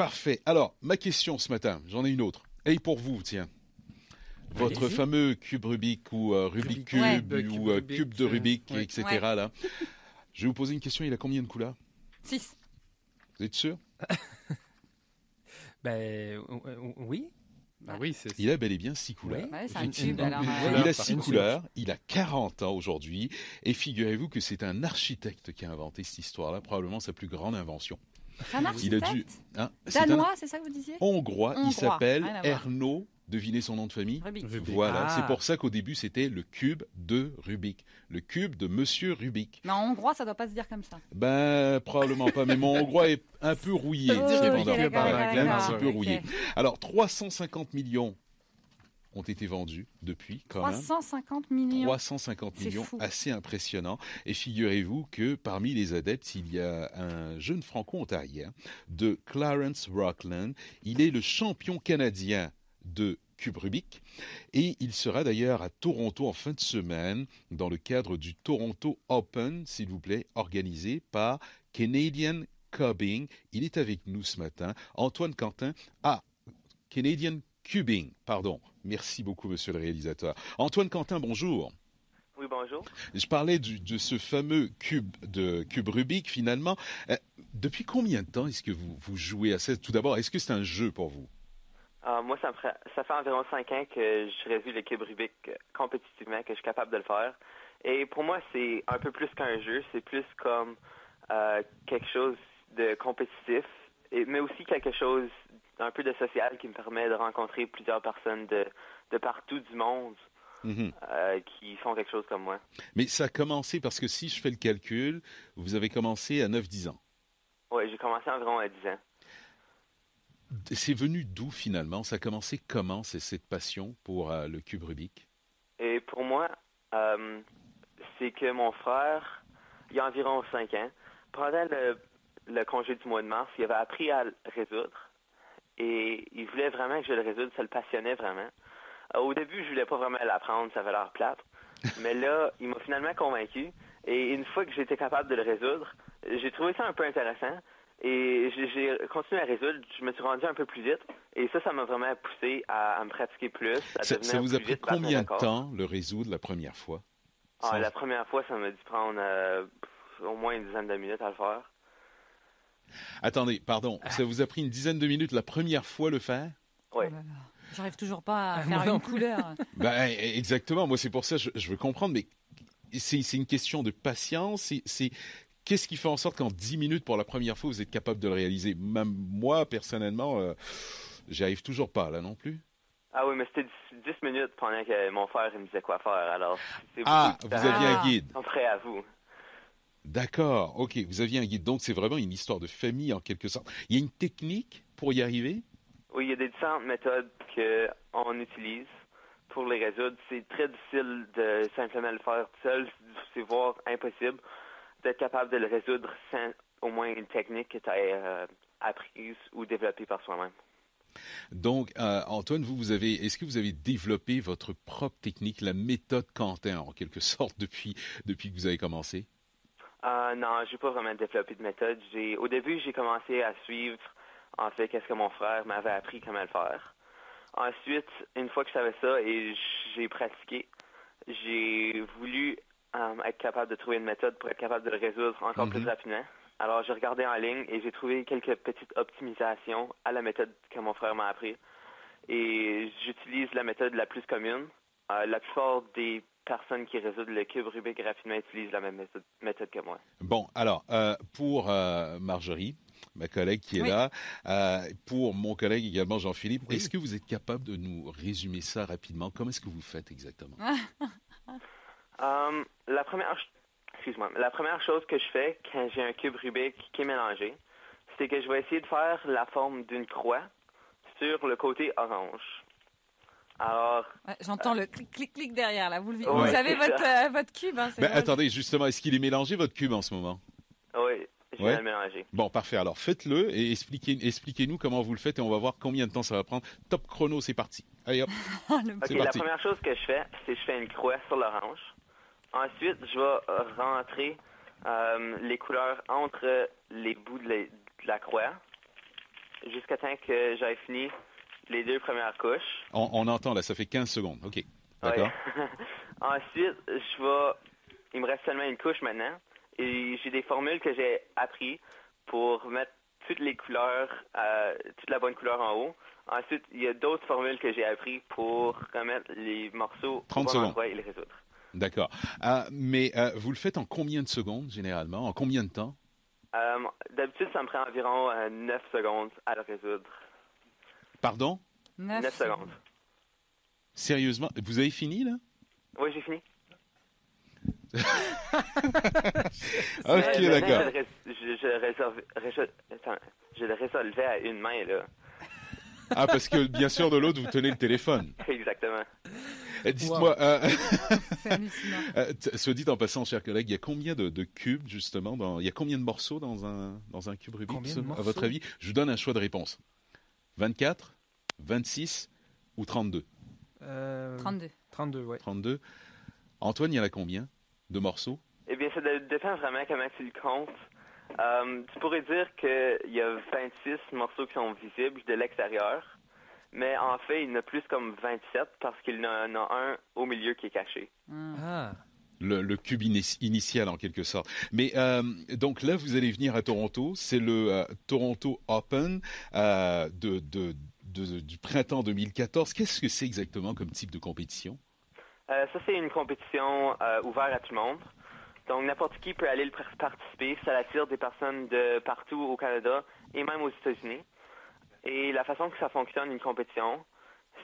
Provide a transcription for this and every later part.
Parfait. Alors, ma question ce matin, j'en ai une autre. Et pour vous, tiens. Votre Allez-y. fameux cube Rubik ou Rubik Rubik. Ouais. cube Cube ou Rubik, cube de Rubik, ouais. etc. Ouais. Là. Je vais vous poser une question. Il a combien de couleurs? 6. Vous êtes sûr? Oui. Bah oui, c'est Il a bel et bien 6 couleurs. Oui. Ouais, c'est un Une- cube, une- alors. une ouais. couleur Il a par 6 une couleurs, il a 40 ans aujourd'hui, et figurez-vous que c'est un architecte qui a inventé cette histoire-là, probablement sa plus grande invention. C'est un Il a dû... architecte Hein, c'est un danois, c'est ça que vous disiez? Hongrois, il Hongrois, s'appelle rien à voir. Erno, devinez son nom de famille? Rubik. Rubik. Voilà, Ah. c'est pour ça qu'au début c'était le cube de Rubik, le cube de Monsieur Rubik. Mais en hongrois, ça doit pas se dire comme ça. Ben, probablement pas, mais mon hongrois est un peu rouillé, Oh, cependant. ok, Il est d'accord, un petit peu ok. rouillé. Alors, 350 millions ont été vendus depuis, quand même. 350 millions. 350 C'est millions, fou. assez impressionnant. Et figurez-vous que parmi les adeptes, il y a un jeune franco-ontarien de Clarence Rockland. Il est le champion canadien de cube Rubik et il sera d'ailleurs à Toronto en fin de semaine dans le cadre du Toronto Open, s'il vous plaît, organisé par Canadian Cubing. Il est avec nous ce matin. Antoine Quentin. Ah, Canadian Cubing, pardon. Merci beaucoup, monsieur le réalisateur. Antoine Quentin, bonjour. Oui, bonjour. Je parlais de ce fameux cube Rubik, finalement. Depuis combien de temps est-ce que vous jouez à ça? Tout d'abord, est-ce que c'est un jeu pour vous? Moi, ça fait environ 5 ans que je résout le cube Rubik compétitivement, que je suis capable de le faire. Et pour moi, c'est un peu plus qu'un jeu. C'est plus comme quelque chose de compétitif, mais aussi quelque chose un peu de social qui me permet de rencontrer plusieurs personnes de partout du monde Mhm. qui font quelque chose comme moi. Mais ça a commencé parce que si je fais le calcul, vous avez commencé à 9-10 ans. Oui, j'ai commencé environ à 10 ans. C'est venu d'où finalement? Ça a commencé comment, cette passion pour le cube Rubik? Et pour moi, c'est que mon frère, il y a environ 5 ans, pendant le congé du mois de mars, il avait appris à le résoudre. Et il voulait vraiment que je le résoudre, ça le passionnait vraiment. Au début, je voulais pas vraiment l'apprendre, ça avait l'air plate. Mais là, il m'a finalement convaincu. Et une fois que j'étais capable de le résoudre, j'ai trouvé ça un peu intéressant. Et j'ai continué à résoudre. Je me suis rendu un peu plus vite. Et ça m'a vraiment poussé à me pratiquer plus. Ça vous a pris combien de temps le résoudre la première fois? La première fois, ça m'a dû prendre au moins une dizaine de minutes à le faire. Attendez, pardon, ça vous a pris une dizaine de minutes la première fois le faire? Oui. Oh là là. J'arrive toujours pas à Moi faire non une plus. couleur. Ben, exactement, moi c'est pour ça que je veux comprendre, mais c'est une question de patience, qu'est-ce qui fait en sorte qu'en 10 minutes pour la première fois vous êtes capable de le réaliser? Même moi, personnellement, j'y arrive toujours pas là non plus. Ah oui, mais c'était 10 minutes pendant que mon frère il me disait quoi faire. Alors, c'est Ah, beaucoup de vous temps. aviez un guide. Prêt à vous. D'accord, ok, vous aviez un guide, donc c'est vraiment une histoire de famille en quelque sorte. Il y a une technique pour y arriver? Oui, il y a des différentes méthodes qu'on utilise pour les résoudre. C'est très difficile de simplement le faire tout seul, c'est voire impossible d'être capable de le résoudre sans au moins une technique que tu as apprise ou développée par soi-même. Donc, Antoine, est-ce que vous avez développé votre propre technique, la méthode Quentin en quelque sorte depuis que vous avez commencé? Non, j'ai pas vraiment développé de méthode. Au début, j'ai commencé à suivre en fait qu'est-ce que mon frère m'avait appris comment le faire. Ensuite, une fois que je savais ça et j'ai pratiqué, j'ai voulu être capable de trouver une méthode pour être capable de le résoudre encore plus rapidement. Alors, j'ai regardé en ligne et j'ai trouvé quelques petites optimisations à la méthode que mon frère m'a appris. Et j'utilise la méthode la plus commune. La plupart des personnes qui résoudent le cube Rubik rapidement utilisent la même méthode que moi. Bon, alors, pour Marjorie, ma collègue qui est Oui. là, pour mon collègue également Jean-Philippe, Oui. est-ce que vous êtes capable de nous résumer ça rapidement? Comment est-ce que vous faites exactement? La première chose que je fais quand j'ai un cube Rubik qui est mélangé, c'est que je vais essayer de faire la forme d'une croix sur le côté orange. Alors, Ouais, j'entends le clic derrière là. Vous Ouais, avez c'est votre cube. Hein, c'est Ben, drôle. attendez, justement, est-ce qu'il est mélangé votre cube en ce moment? oui, je Ouais. vais le mélanger. Bon, parfait. Alors, faites-le et expliquez-nous comment vous le faites et on va voir combien de temps ça va prendre. Top chrono, c'est parti. Allez hop. Le- Ok, C'est la parti. première chose que je fais, c'est que je fais une croix sur l'orange. Ensuite, je vais rentrer les couleurs entre les bouts de la croix. jusqu'à temps que j'aie fini les 2 premières couches. On entend là, ça fait 15 secondes. OK. D'accord. Ouais. Ensuite, il me reste seulement une couche maintenant. Et j'ai des formules que j'ai appris pour mettre toutes les couleurs, toute la bonne couleur en haut. Ensuite, il y a d'autres formules que j'ai appris pour remettre les morceaux 30 au bon secondes. endroit et les résoudre. D'accord. Mais vous le faites en combien de secondes, généralement? En combien de temps? D'habitude, ça me prend environ 9 secondes à le résoudre. Pardon? 9 secondes. Sérieusement? Vous avez fini, là? Oui, j'ai fini. OK, d'accord. Je le résolvais à une main, là. Ah, parce que, bien sûr, de l'autre, vous tenez le téléphone. Exactement. Dites-moi, C'est hallucinant. soit dit en passant, chers collègues, il y a combien de cubes, justement, il y a combien de morceaux dans un cube Rubik, Combien de à votre morceaux? avis? Je vous donne un choix de réponse. 24, 26 ou 32? 32. 32, ouais. 32. Antoine, il y en a combien de morceaux? Eh bien, ça dépend vraiment comment tu le comptes. Tu pourrais dire qu'il y a 26 morceaux qui sont visibles de l'extérieur, mais en fait, il y en a plus comme 27 parce qu'il y en a un au milieu qui est caché. Ah, Le cube initial, en quelque sorte. Mais donc là, vous allez venir à Toronto. C'est le Toronto Open du printemps 2014. Qu'est-ce que c'est exactement comme type de compétition? Ça, c'est une compétition ouverte à tout le monde. Donc, n'importe qui peut aller participer. Ça attire des personnes de partout au Canada et même aux États-Unis. Et la façon que ça fonctionne, une compétition,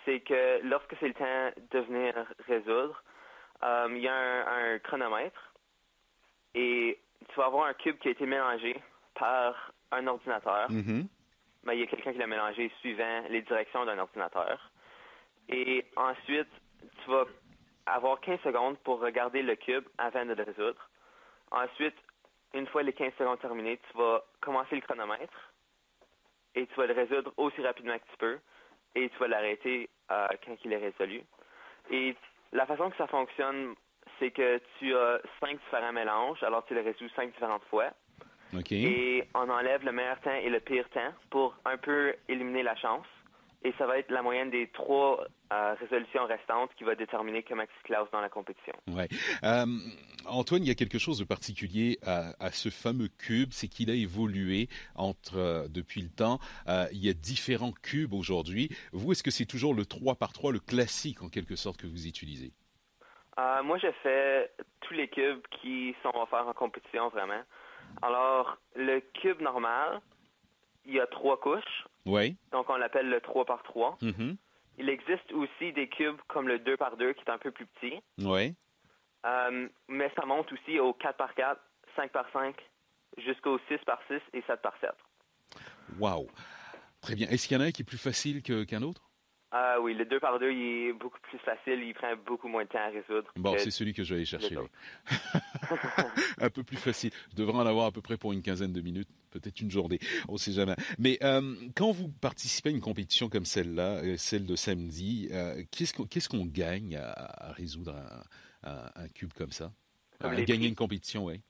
c'est que lorsque c'est le temps de venir résoudre, il y a un chronomètre et tu vas avoir un cube qui a été mélangé par un ordinateur. Mm-hmm. Ben, il y a quelqu'un qui l'a mélangé suivant les directions d'un ordinateur. Et ensuite, tu vas avoir 15 secondes pour regarder le cube avant de le résoudre. Ensuite, une fois les 15 secondes terminées, tu vas commencer le chronomètre et tu vas le résoudre aussi rapidement que tu peux et tu vas l'arrêter quand il est résolu. Et la façon que ça fonctionne, c'est que tu as 5 différents mélanges, alors tu le résous 5 différentes fois. OK. Et on enlève le meilleur temps et le pire temps pour un peu éliminer la chance. Et ça va être la moyenne des 3 résolutions restantes qui va déterminer comment tu te classes dans la compétition. Ouais. Antoine, il y a quelque chose de particulier à ce fameux cube, c'est qu'il a évolué depuis le temps. Il y a différents cubes aujourd'hui. Vous, est-ce que c'est toujours le 3 par 3, le classique en quelque sorte que vous utilisez? Moi, je fais tous les cubes qui sont offerts en compétition, vraiment. Alors, le cube normal, il y a 3 couches. Oui. Donc, on l'appelle le 3 par 3. Mm-hmm. Il existe aussi des cubes comme le 2 par 2 qui est un peu plus petit. Oui. Mais ça monte aussi au 4 par 4, 5 par 5, jusqu'au 6 par 6 et 7 par 7. Wow. Très bien. Est-ce qu'il y en a un qui est plus facile qu'un autre? Oui, le 2 par 2, il est beaucoup plus facile. Il prend beaucoup moins de temps à résoudre. Bon, c'est celui que je vais aller chercher. les Oui. Un peu plus facile. Je devrais en avoir à peu près pour une quinzaine de minutes, peut-être une journée. On ne sait jamais. Mais quand vous participez à une compétition comme celle-là, celle de samedi, qu'est-ce qu'on gagne à résoudre un cube comme ça? Comme À les gagner prix. une compétition, oui.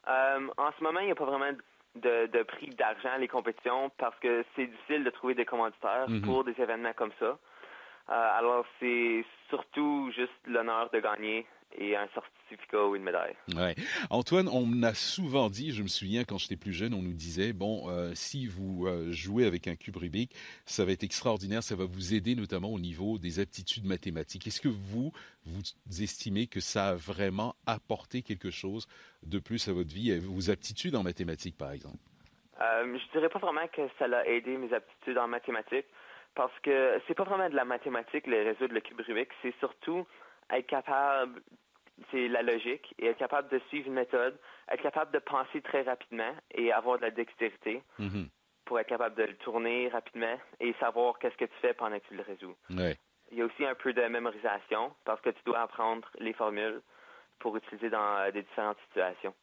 En ce moment, il n'y a pas vraiment de prix d'argent les compétitions parce que c'est difficile de trouver des commanditaires pour des événements comme ça. Alors, c'est surtout juste l'honneur de gagner et un certificat ou une médaille. Ouais. Antoine, on m'a souvent dit, je me souviens quand j'étais plus jeune, on nous disait, bon, si vous jouez avec un cube Rubik, ça va être extraordinaire, ça va vous aider notamment au niveau des aptitudes mathématiques. Est-ce que vous estimez que ça a vraiment apporté quelque chose de plus à votre vie, vos aptitudes en mathématiques, par exemple? Je dirais pas vraiment que ça l'a aidé mes aptitudes en mathématiques parce que c'est pas vraiment de la mathématique, le résoudre le cube Rubik, c'est surtout être capable, c'est la logique, et être capable de suivre une méthode, être capable de penser très rapidement et avoir de la dextérité pour être capable de le tourner rapidement et savoir qu'est-ce que tu fais pendant que tu le résous. Ouais. Il y a aussi un peu de mémorisation parce que tu dois apprendre les formules pour utiliser dans des différentes situations.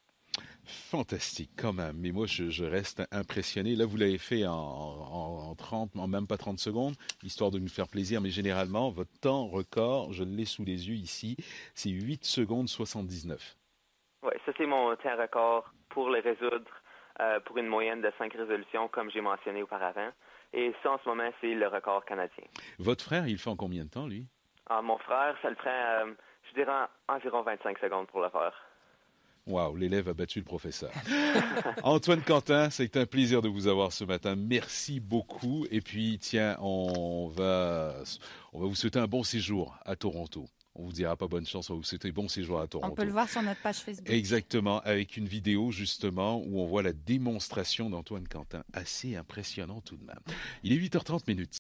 Fantastique, quand même. Mais moi, je reste impressionné. Là, vous l'avez fait en 30, en même pas 30 secondes, histoire de nous faire plaisir. Mais généralement, votre temps record, je l'ai sous les yeux ici, c'est 8 secondes 79. Oui, ça c'est mon temps record pour le résoudre pour une moyenne de 5 résolutions, comme j'ai mentionné auparavant. Et ça, en ce moment, c'est le record canadien. Votre frère, il le fait en combien de temps, lui? Mon frère, ça le ferait, je dirais, environ 25 secondes pour le faire. Wow, l'élève a battu le professeur. Antoine Quentin, c'est un plaisir de vous avoir ce matin. Merci beaucoup. Et puis, tiens, on va vous souhaiter un bon séjour à Toronto. On vous dira pas bonne chance, on va vous souhaiter bon séjour à Toronto. On peut le voir sur notre page Facebook. Exactement, avec une vidéo justement où on voit la démonstration d'Antoine Quentin. Assez impressionnant tout de même. Il est 8h30 minutes.